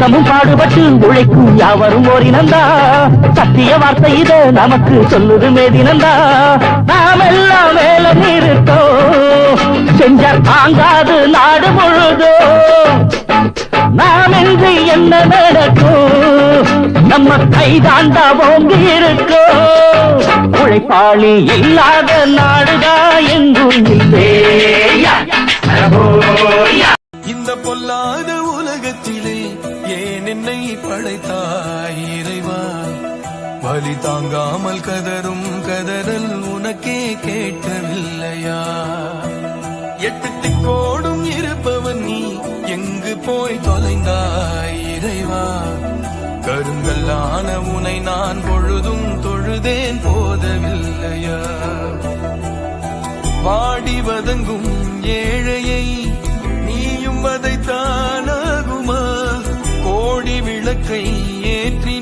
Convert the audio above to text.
தினமும் பாடுபட்டு உழைக்கும் யாவரும் ஓரினந்தா சத்திய வார்த்தை இத நமக்கு சொல்லுது மேதினந்தா நாம் எல்லாம் வேலை நிறுத்தோம் செஞ்ச தாங்காது நாடு முழுதோ நாம் இன்றி என்ன நடக்கும் நம்ம கைதாண்டா ஓங்கி இருக்கோ உழைப்பாளி இல்லாத நாடுதா எங்கும் இல்லையா இந்த பொல்லாத உலகத்திலே ஏன் என்னை படைத்தாய் இறைவா வலி தாங்காமல் கதரும் கதறல் உனக்கே கேட்கவில்லையா எட்டு திக்கோடும் இருப்பவன் நீ எங்கு போய் தொலைந்தாய் இறைவா கருங்கல்லான உனை நான் பொழுதும் தொழுதேன் போதவில்லையா வாடி வதங்கும் ஏழையை நீயும் வதைத்தானாகுமா கோடி விளக்கை ஏற்றி